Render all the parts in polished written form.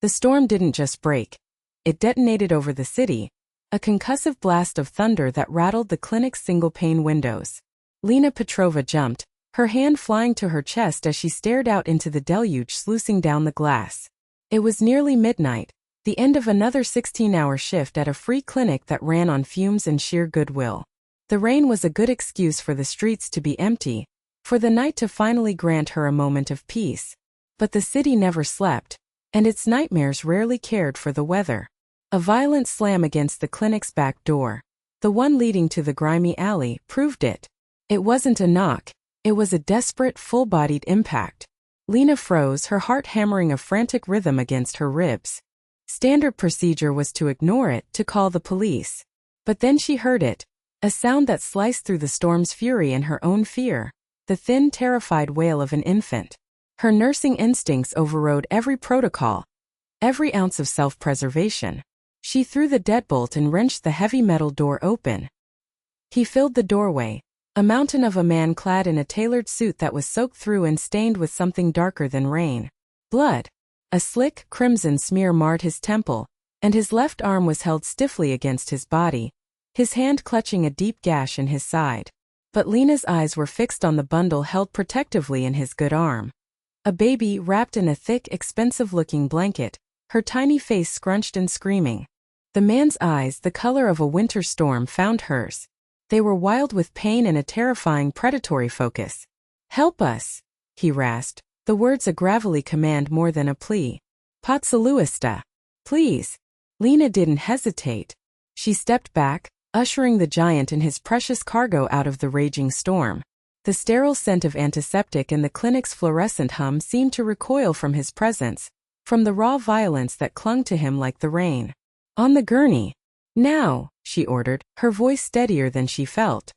The storm didn't just break. It detonated over the city, a concussive blast of thunder that rattled the clinic's single-pane windows. Lena Petrova jumped, her hand flying to her chest as she stared out into the deluge sluicing down the glass. It was nearly midnight, the end of another 16-hour shift at a free clinic that ran on fumes and sheer goodwill. The rain was a good excuse for the streets to be empty, for the night to finally grant her a moment of peace. But the city never slept, and its nightmares rarely cared for the weather. A violent slam against the clinic's back door, the one leading to the grimy alley, proved it. It wasn't a knock, it was a desperate, full-bodied impact. Lena froze, her heart hammering a frantic rhythm against her ribs. Standard procedure was to ignore it, to call the police. But then she heard it, a sound that sliced through the storm's fury and her own fear, the thin, terrified wail of an infant. Her nursing instincts overrode every protocol, every ounce of self-preservation. She threw the deadbolt and wrenched the heavy metal door open. He filled the doorway, a mountain of a man clad in a tailored suit that was soaked through and stained with something darker than rain. Blood. A slick, crimson smear marred his temple, and his left arm was held stiffly against his body, his hand clutching a deep gash in his side. But Lena's eyes were fixed on the bundle held protectively in his good arm. A baby wrapped in a thick, expensive-looking blanket, her tiny face scrunched and screaming. The man's eyes, the color of a winter storm, found hers. They were wild with pain and a terrifying predatory focus. "Help us," he rasped, the words a gravelly command more than a plea. "Potsuluista. Please." Lena didn't hesitate. She stepped back, ushering the giant and his precious cargo out of the raging storm. The sterile scent of antiseptic and the clinic's fluorescent hum seemed to recoil from his presence, from the raw violence that clung to him like the rain. "On the gurney. Now," she ordered, her voice steadier than she felt.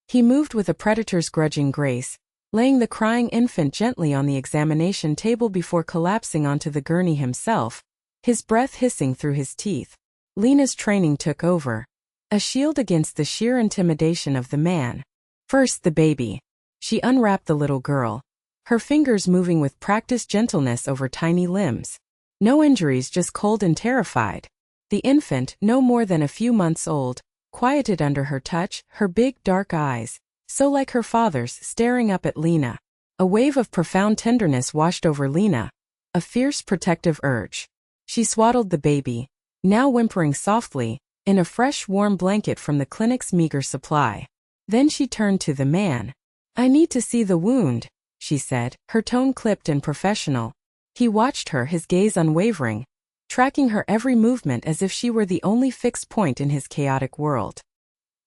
He moved with a predator's grudging grace, laying the crying infant gently on the examination table before collapsing onto the gurney himself, his breath hissing through his teeth. Lena's training took over, a shield against the sheer intimidation of the man. First the baby. She unwrapped the little girl, her fingers moving with practiced gentleness over tiny limbs. No injuries, just cold and terrified. The infant, no more than a few months old, quieted under her touch, her big dark eyes, so like her father's, staring up at Lena. A wave of profound tenderness washed over Lena, a fierce protective urge. She swaddled the baby, now whimpering softly, in a fresh warm blanket from the clinic's meager supply. Then she turned to the man. "I need to see the wound," she said, her tone clipped and professional. He watched her, his gaze unwavering, tracking her every movement as if she were the only fixed point in his chaotic world.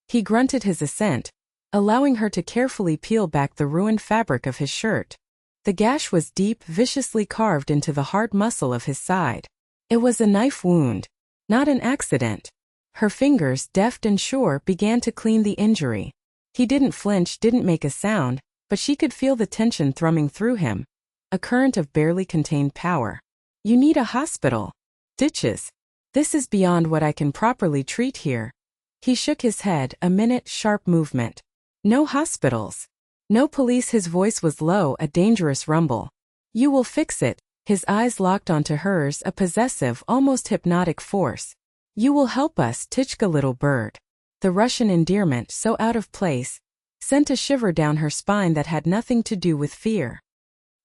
He grunted his assent, allowing her to carefully peel back the ruined fabric of his shirt. The gash was deep, viciously carved into the hard muscle of his side. It was a knife wound, not an accident. Her fingers, deft and sure, began to clean the injury. He didn't flinch, didn't make a sound, but she could feel the tension thrumming through him, a current of barely contained power. "You need a hospital. Ditches. This is beyond what I can properly treat here." He shook his head, a minute, sharp movement. "No hospitals. No police." His voice was low, a dangerous rumble. "You will fix it." His eyes locked onto hers, a possessive, almost hypnotic force. "You will help us, Tichka little bird." The Russian endearment, so out of place, sent a shiver down her spine that had nothing to do with fear.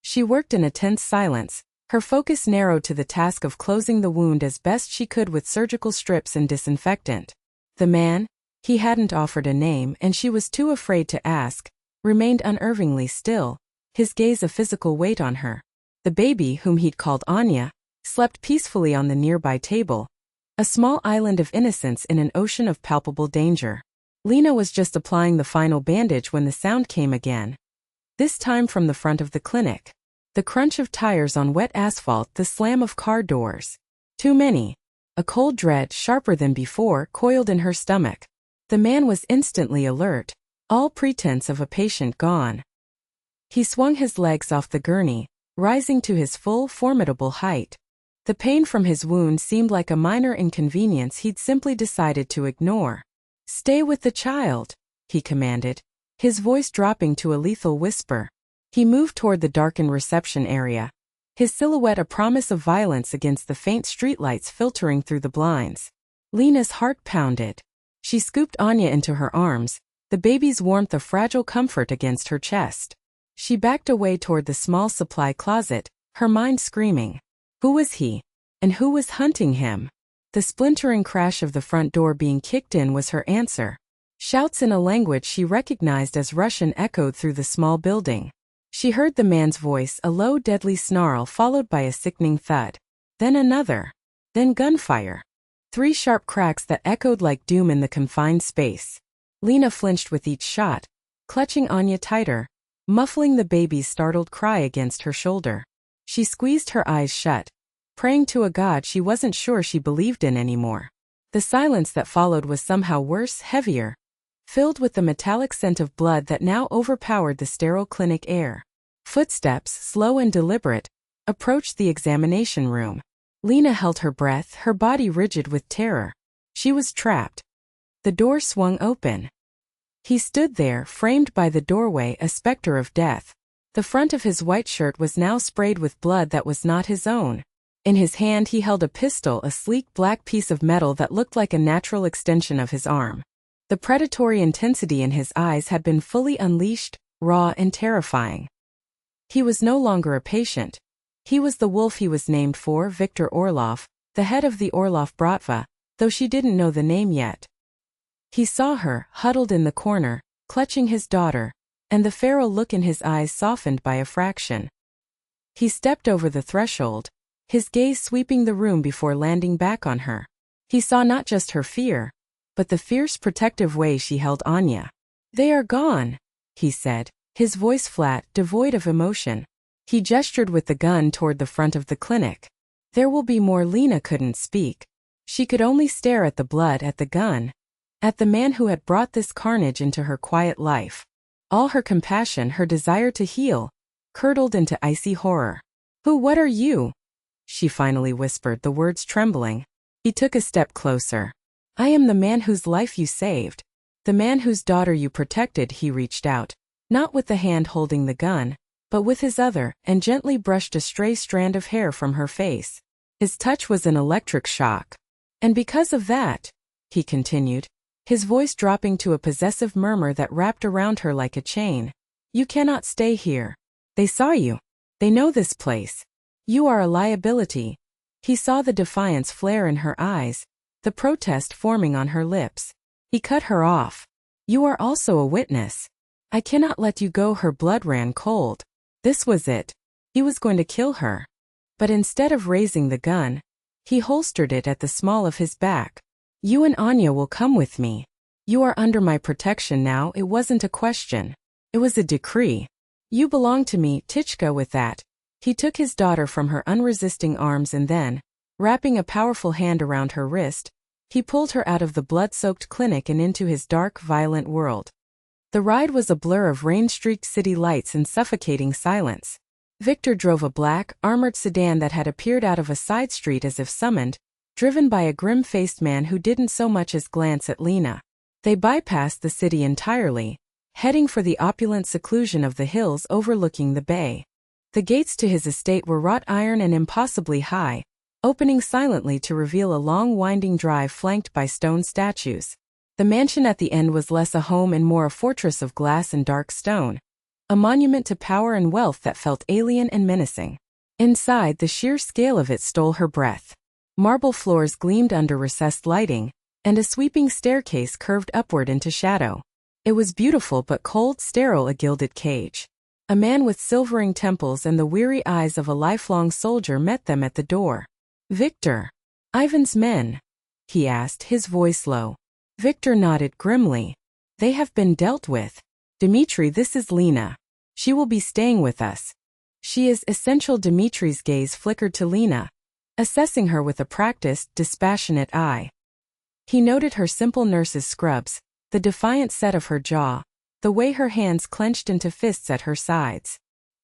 She worked in a tense silence, her focus narrowed to the task of closing the wound as best she could with surgical strips and disinfectant. The man, he hadn't offered a name and she was too afraid to ask, remained unnervingly still, his gaze a physical weight on her. The baby, whom he'd called Anya, slept peacefully on the nearby table, a small island of innocence in an ocean of palpable danger. Lena was just applying the final bandage when the sound came again, this time from the front of the clinic. The crunch of tires on wet asphalt, the slam of car doors. Too many. A cold dread, sharper than before, coiled in her stomach. The man was instantly alert, all pretense of a patient gone. He swung his legs off the gurney, rising to his full, formidable height. The pain from his wound seemed like a minor inconvenience he'd simply decided to ignore. "Stay with the child," he commanded, his voice dropping to a lethal whisper. He moved toward the darkened reception area, his silhouette a promise of violence against the faint streetlights filtering through the blinds. Lena's heart pounded. She scooped Anya into her arms, the baby's warmth a fragile comfort against her chest. She backed away toward the small supply closet, her mind screaming. Who was he? And who was hunting him? The splintering crash of the front door being kicked in was her answer. Shouts in a language she recognized as Russian echoed through the small building. She heard the man's voice, a low deadly snarl followed by a sickening thud. Then another. Then gunfire. 3 sharp cracks that echoed like doom in the confined space. Lena flinched with each shot, clutching Anya tighter, muffling the baby's startled cry against her shoulder. She squeezed her eyes shut, praying to a god she wasn't sure she believed in anymore. The silence that followed was somehow worse, heavier, filled with the metallic scent of blood that now overpowered the sterile clinic air. Footsteps, slow and deliberate, approached the examination room. Lena held her breath, her body rigid with terror. She was trapped. The door swung open. He stood there, framed by the doorway, a specter of death. The front of his white shirt was now sprayed with blood that was not his own. In his hand he held a pistol, a sleek black piece of metal that looked like a natural extension of his arm. The predatory intensity in his eyes had been fully unleashed, raw and terrifying. He was no longer a patient. He was the wolf he was named for, Viktor Orlov, the head of the Orlov Bratva, though she didn't know the name yet. He saw her, huddled in the corner, clutching his daughter, and the feral look in his eyes softened by a fraction. He stepped over the threshold, his gaze sweeping the room before landing back on her. He saw not just her fear, but the fierce protective way she held Anya. "They are gone," he said, his voice flat, devoid of emotion. He gestured with the gun toward the front of the clinic. "There will be more." Lena couldn't speak. She could only stare at the blood, at the gun, at the man who had brought this carnage into her quiet life. All her compassion, her desire to heal, curdled into icy horror. What are you?" she finally whispered, the words trembling. He took a step closer. "I am the man whose life you saved. The man whose daughter you protected." He reached out, not with the hand holding the gun, but with his other, and gently brushed a stray strand of hair from her face. His touch was an electric shock. "And because of that," he continued, his voice dropping to a possessive murmur that wrapped around her like a chain, "you cannot stay here. They saw you. They know this place. You are a liability." He saw the defiance flare in her eyes, the protest forming on her lips. He cut her off. "You are also a witness. I cannot let you go." Her blood ran cold. This was it. He was going to kill her. But instead of raising the gun, he holstered it at the small of his back. "You and Anya will come with me. You are under my protection now." It wasn't a question. It was a decree. "You belong to me, Tichka." With that, he took his daughter from her unresisting arms and then, wrapping a powerful hand around her wrist, he pulled her out of the blood-soaked clinic and into his dark, violent world. The ride was a blur of rain-streaked city lights and suffocating silence. Viktor drove a black, armored sedan that had appeared out of a side street as if summoned, driven by a grim-faced man who didn't so much as glance at Lena. They bypassed the city entirely, heading for the opulent seclusion of the hills overlooking the bay. The gates to his estate were wrought iron and impossibly high, opening silently to reveal a long winding drive flanked by stone statues. The mansion at the end was less a home and more a fortress of glass and dark stone, a monument to power and wealth that felt alien and menacing. Inside, the sheer scale of it stole her breath. Marble floors gleamed under recessed lighting, and a sweeping staircase curved upward into shadow. It was beautiful but cold, sterile, a gilded cage. A man with silvering temples and the weary eyes of a lifelong soldier met them at the door. "Viktor, Ivan's men?" he asked, his voice low. Viktor nodded grimly. "They have been dealt with. Dmitri, this is Lena. She will be staying with us. She is essential." Dmitri's gaze flickered to Lena, assessing her with a practiced, dispassionate eye. He noted her simple nurse's scrubs, the defiant set of her jaw, the way her hands clenched into fists at her sides.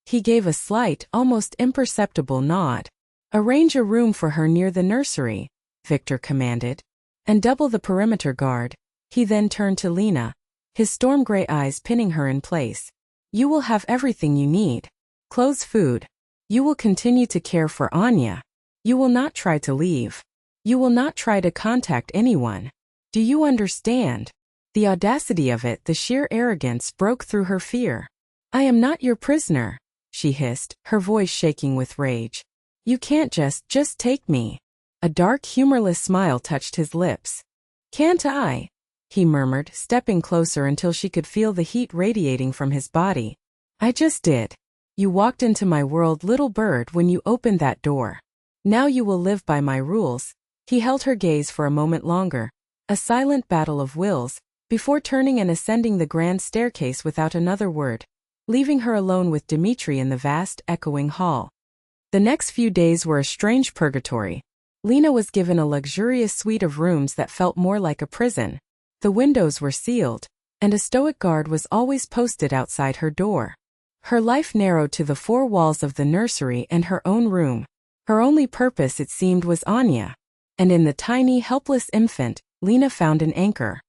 He gave a slight, almost imperceptible nod. "Arrange a room for her near the nursery," Viktor commanded, "and double the perimeter guard." He then turned to Lena, his storm gray eyes pinning her in place. "You will have everything you need. Clothes, food. You will continue to care for Anya. You will not try to leave. You will not try to contact anyone. Do you understand? The audacity of it, the sheer arrogance, broke through her fear. I am not your prisoner, she hissed, her voice shaking with rage. You can't just take me. A dark, humorless smile touched his lips. Can't I? He murmured, stepping closer until she could feel the heat radiating from his body. I just did. You walked into my world, little bird, when you opened that door. Now you will live by my rules. He held her gaze for a moment longer, a silent battle of wills, before turning and ascending the grand staircase without another word, leaving her alone with Dmitri in the vast, echoing hall. The next few days were a strange purgatory. Lena was given a luxurious suite of rooms that felt more like a prison. The windows were sealed, and a stoic guard was always posted outside her door. Her life narrowed to the four walls of the nursery and her own room. Her only purpose, it seemed, was Anya. And in the tiny, helpless infant, Lena found an anchor.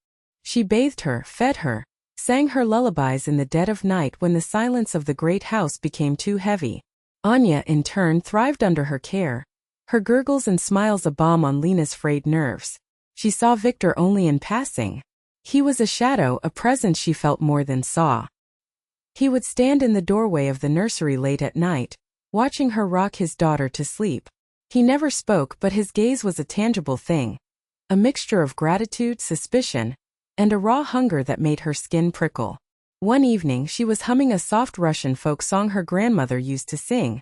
She bathed her, fed her, sang her lullabies in the dead of night when the silence of the great house became too heavy. Anya, in turn, thrived under her care, her gurgles and smiles a balm on Lena's frayed nerves. She saw Victor only in passing. He was a shadow, a presence she felt more than saw. He would stand in the doorway of the nursery late at night, watching her rock his daughter to sleep. He never spoke, but his gaze was a tangible thing, a mixture of gratitude, suspicion, and a raw hunger that made her skin prickle. One evening she was humming a soft Russian folk song her grandmother used to sing,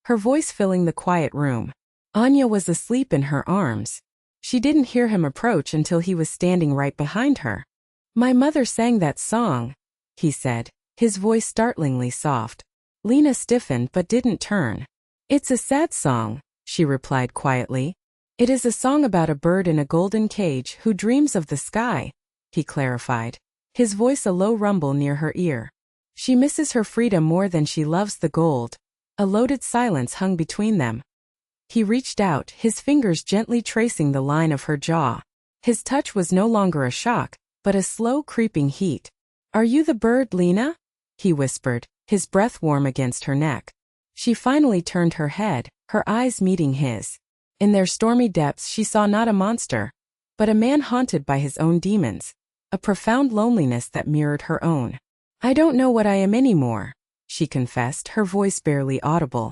her voice filling the quiet room. Anya was asleep in her arms. She didn't hear him approach until he was standing right behind her. My mother sang that song, he said, his voice startlingly soft. Lena stiffened but didn't turn. It's a sad song, she replied quietly. It is a song about a bird in a golden cage who dreams of the sky, he clarified, his voice a low rumble near her ear. She misses her freedom more than she loves the gold. A loaded silence hung between them. He reached out, his fingers gently tracing the line of her jaw. His touch was no longer a shock, but a slow creeping heat. Are you the bird, Lena? He whispered, his breath warm against her neck. She finally turned her head, her eyes meeting his. In their stormy depths she saw not a monster, but a man haunted by his own demons, a profound loneliness that mirrored her own. I don't know what I am anymore, she confessed, her voice barely audible.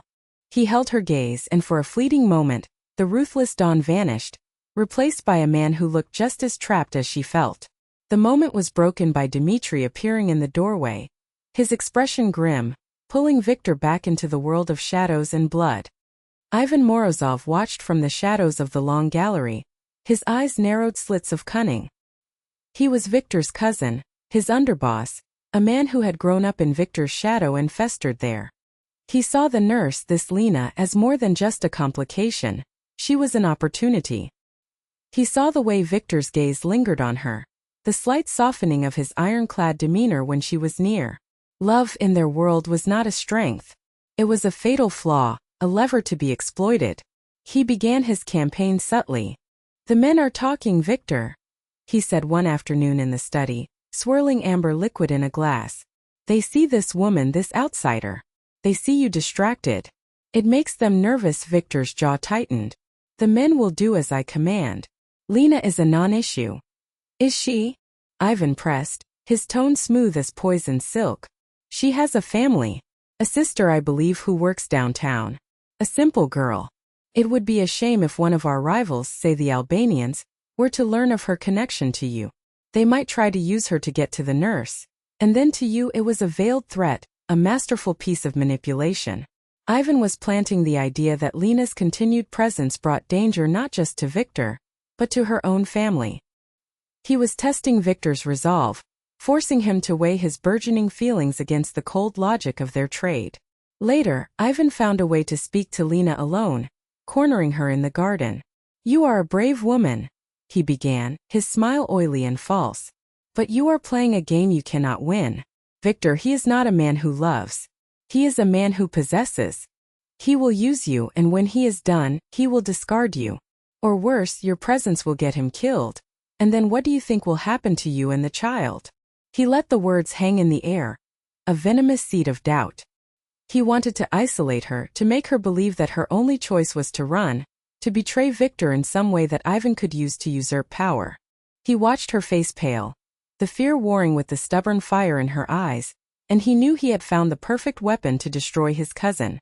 He held her gaze, and for a fleeting moment, the ruthless dawn vanished, replaced by a man who looked just as trapped as she felt. The moment was broken by Dmitri appearing in the doorway, his expression grim, pulling Victor back into the world of shadows and blood. Ivan Morozov watched from the shadows of the long gallery, his eyes narrowed slits of cunning. He was Victor's cousin, his underboss, a man who had grown up in Victor's shadow and festered there. He saw the nurse, this Lena, as more than just a complication. She was an opportunity. He saw the way Victor's gaze lingered on her, the slight softening of his ironclad demeanor when she was near. Love in their world was not a strength. It was a fatal flaw, a lever to be exploited. He began his campaign subtly. The men are talking, Victor, he said one afternoon in the study, swirling amber liquid in a glass. They see this woman, this outsider. They see you distracted. It makes them nervous. Victor's jaw tightened. The men will do as I command. Lena is a non-issue. Is she? Ivan pressed, his tone smooth as poisoned silk. She has a family. A sister, I believe, who works downtown. A simple girl. It would be a shame if one of our rivals, say the Albanians, were to learn of her connection to you. They might try to use her to get to the nurse. And then to you it was a veiled threat, a masterful piece of manipulation. Ivan was planting the idea that Lena's continued presence brought danger not just to Victor, but to her own family. He was testing Victor's resolve, forcing him to weigh his burgeoning feelings against the cold logic of their trade. Later, Ivan found a way to speak to Lena alone, cornering her in the garden. You are a brave woman, he began, his smile oily and false. But you are playing a game you cannot win. Victor, he is not a man who loves. He is a man who possesses. He will use you, and when he is done, he will discard you. Or worse, your presence will get him killed. And then what do you think will happen to you and the child? He let the words hang in the air, a venomous seed of doubt. He wanted to isolate her, to make her believe that her only choice was to run, to betray Victor in some way that Ivan could use to usurp power. He watched her face pale, the fear warring with the stubborn fire in her eyes, and he knew he had found the perfect weapon to destroy his cousin.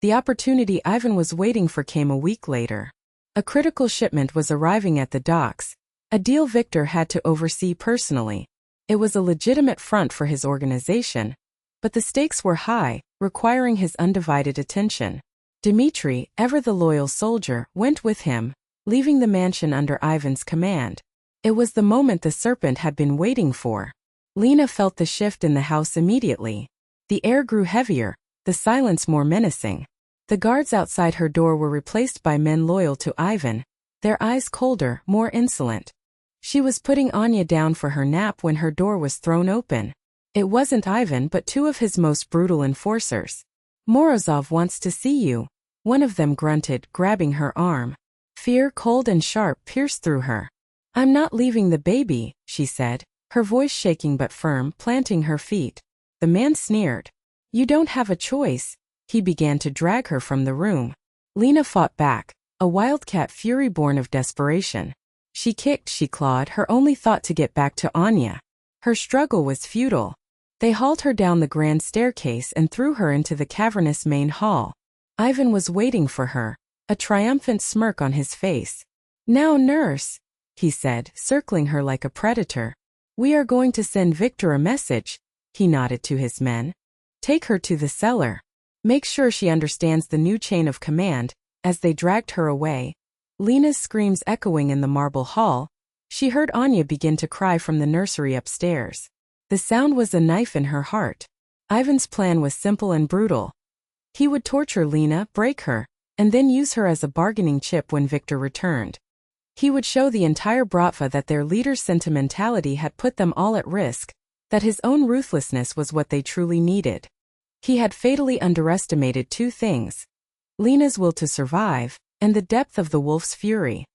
The opportunity Ivan was waiting for came a week later. A critical shipment was arriving at the docks, a deal Victor had to oversee personally. It was a legitimate front for his organization, but the stakes were high, requiring his undivided attention. Dmitri, ever the loyal soldier, went with him, leaving the mansion under Ivan's command. It was the moment the serpent had been waiting for. Lena felt the shift in the house immediately. The air grew heavier, the silence more menacing. The guards outside her door were replaced by men loyal to Ivan, their eyes colder, more insolent. She was putting Anya down for her nap when her door was thrown open. It wasn't Ivan but two of his most brutal enforcers. "Morozov wants to see you," one of them grunted, grabbing her arm. Fear, cold and sharp, pierced through her. "I'm not leaving the baby," she said, her voice shaking but firm, planting her feet. The man sneered. "You don't have a choice." He began to drag her from the room. Lena fought back, a wildcat fury born of desperation. She kicked, she clawed, her only thought to get back to Anya. Her struggle was futile. They hauled her down the grand staircase and threw her into the cavernous main hall. Ivan was waiting for her, a triumphant smirk on his face. "Now, nurse," he said, circling her like a predator. "We are going to send Victor a message," he nodded to his men. "Take her to the cellar. Make sure she understands the new chain of command." As they dragged her away, Lena's screams echoing in the marble hall, she heard Anya begin to cry from the nursery upstairs. The sound was a knife in her heart. Ivan's plan was simple and brutal. He would torture Lena, break her, and then use her as a bargaining chip when Victor returned. He would show the entire Bratva that their leader's sentimentality had put them all at risk, that his own ruthlessness was what they truly needed. He had fatally underestimated two things: Lena's will to survive, and the depth of the wolf's fury.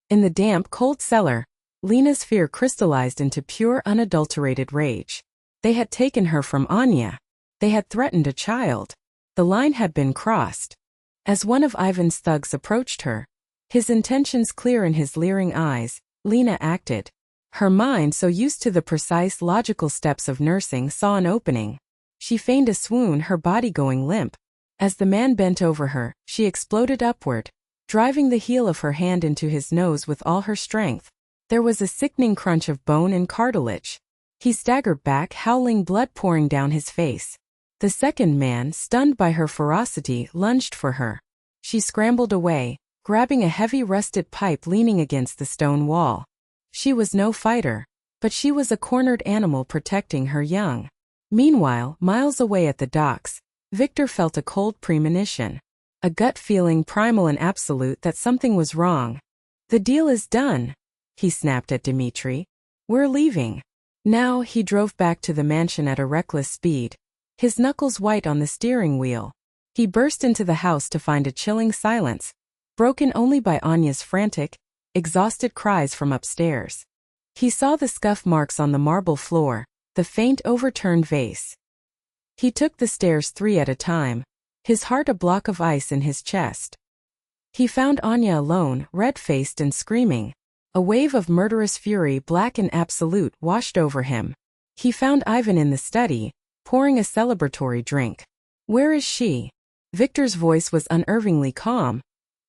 In the damp, cold cellar, Lena's fear crystallized into pure, unadulterated rage. They had taken her from Anya. They had threatened a child. The line had been crossed. As one of Ivan's thugs approached her, his intentions clear in his leering eyes, Lena acted. Her mind, so used to the precise, logical steps of nursing, saw an opening. She feigned a swoon, her body going limp. As the man bent over her, she exploded upward, driving the heel of her hand into his nose with all her strength. There was a sickening crunch of bone and cartilage. He staggered back, howling, blood pouring down his face. The second man, stunned by her ferocity, lunged for her. She scrambled away, grabbing a heavy rusted pipe leaning against the stone wall. She was no fighter, but she was a cornered animal protecting her young. Meanwhile, miles away at the docks, Victor felt a cold premonition. A gut feeling, primal and absolute, that something was wrong. "The deal is done," he snapped at Dmitri. "We're leaving." Now he drove back to the mansion at a reckless speed, his knuckles white on the steering wheel. He burst into the house to find a chilling silence, broken only by Anya's frantic, exhausted cries from upstairs. He saw the scuff marks on the marble floor, the faint overturned vase. He took the stairs 3 at a time, his heart a block of ice in his chest. He found Anya alone, red-faced and screaming. A wave of murderous fury, black and absolute, washed over him. He found Ivan in the study, pouring a celebratory drink. "Where is she?" Victor's voice was unnervingly calm,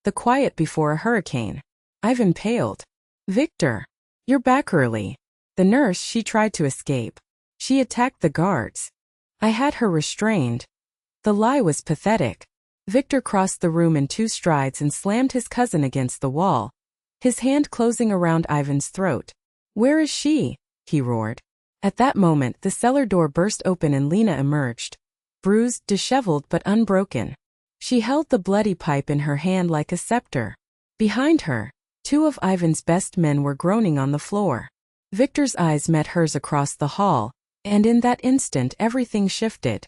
the quiet before a hurricane. Ivan paled. "Victor, you're back early." The nurse, she tried to escape. She attacked the guards. "I had her restrained." The lie was pathetic. Victor crossed the room in 2 strides and slammed his cousin against the wall, his hand closing around Ivan's throat. "Where is she?" he roared. At that moment, the cellar door burst open and Lena emerged, bruised, disheveled but unbroken. She held the bloody pipe in her hand like a scepter. Behind her, 2 of Ivan's best men were groaning on the floor. Victor's eyes met hers across the hall, and in that instant everything shifted.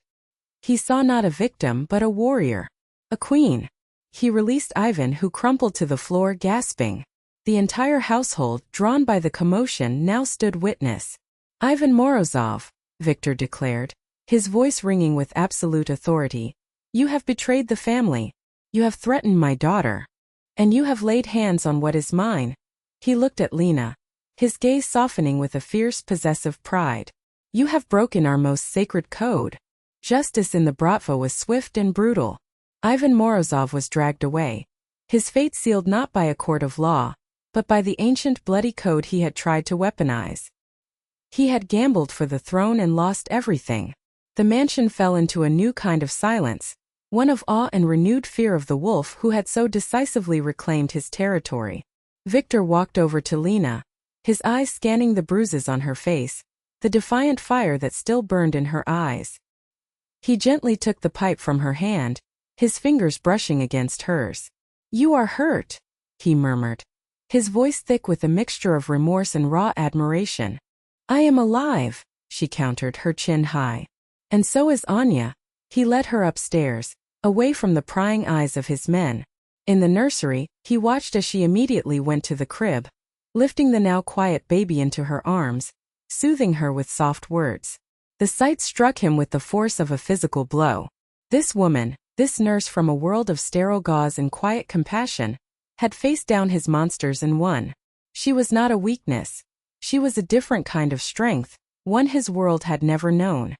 He saw not a victim but a warrior. A queen. He released Ivan, who crumpled to the floor, gasping. The entire household, drawn by the commotion, now stood witness. "Ivan Morozov," Victor declared, his voice ringing with absolute authority, You have betrayed the family. You have threatened my daughter. And you have laid hands on what is mine. He looked at Lena, his gaze softening with a fierce possessive pride. You have broken our most sacred code. Justice in the Bratva was swift and brutal. Ivan Morozov was dragged away, his fate sealed not by a court of law, but by the ancient bloody code he had tried to weaponize. He had gambled for the throne and lost everything. The mansion fell into a new kind of silence, one of awe and renewed fear of the wolf who had so decisively reclaimed his territory. Victor walked over to Lena, his eyes scanning the bruises on her face, the defiant fire that still burned in her eyes. He gently took the pipe from her hand, his fingers brushing against hers. You are hurt, he murmured, his voice thick with a mixture of remorse and raw admiration. I am alive, she countered, her chin high. And so is Anya. He led her upstairs, away from the prying eyes of his men. In the nursery, he watched as she immediately went to the crib, lifting the now quiet baby into her arms, soothing her with soft words. The sight struck him with the force of a physical blow. This woman, this nurse from a world of sterile gauze and quiet compassion, had faced down his monsters and won. She was not a weakness. She was a different kind of strength, one his world had never known.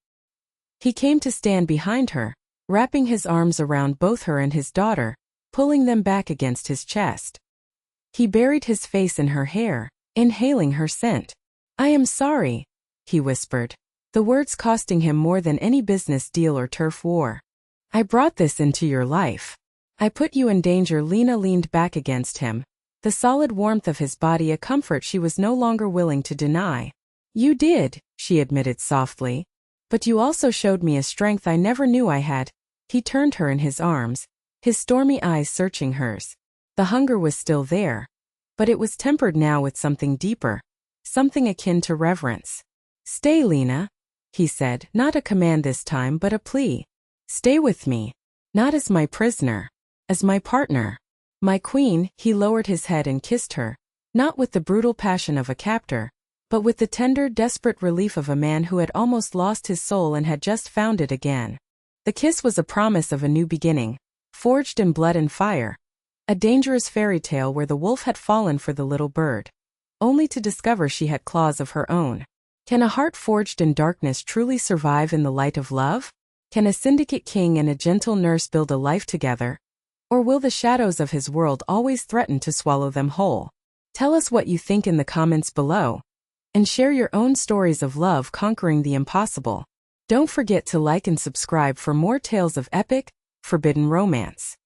He came to stand behind her, wrapping his arms around both her and his daughter, pulling them back against his chest. He buried his face in her hair, inhaling her scent. I am sorry, he whispered, the words costing him more than any business deal or turf war. I brought this into your life. I put you in danger. Lena leaned back against him, the solid warmth of his body a comfort she was no longer willing to deny. You did, she admitted softly. But you also showed me a strength I never knew I had. He turned her in his arms, his stormy eyes searching hers. The hunger was still there, but it was tempered now with something deeper, something akin to reverence. Stay, Lena, he said, not a command this time but a plea. Stay with me, not as my prisoner, as my partner. My queen. He lowered his head and kissed her, not with the brutal passion of a captor, but with the tender, desperate relief of a man who had almost lost his soul and had just found it again. The kiss was a promise of a new beginning, forged in blood and fire, a dangerous fairy tale where the wolf had fallen for the little bird, only to discover she had claws of her own. Can a heart forged in darkness truly survive in the light of love? Can a syndicate king and a gentle nurse build a life together? Or will the shadows of his world always threaten to swallow them whole? Tell us what you think in the comments below, and share your own stories of love conquering the impossible. Don't forget to like and subscribe for more tales of epic, forbidden romance.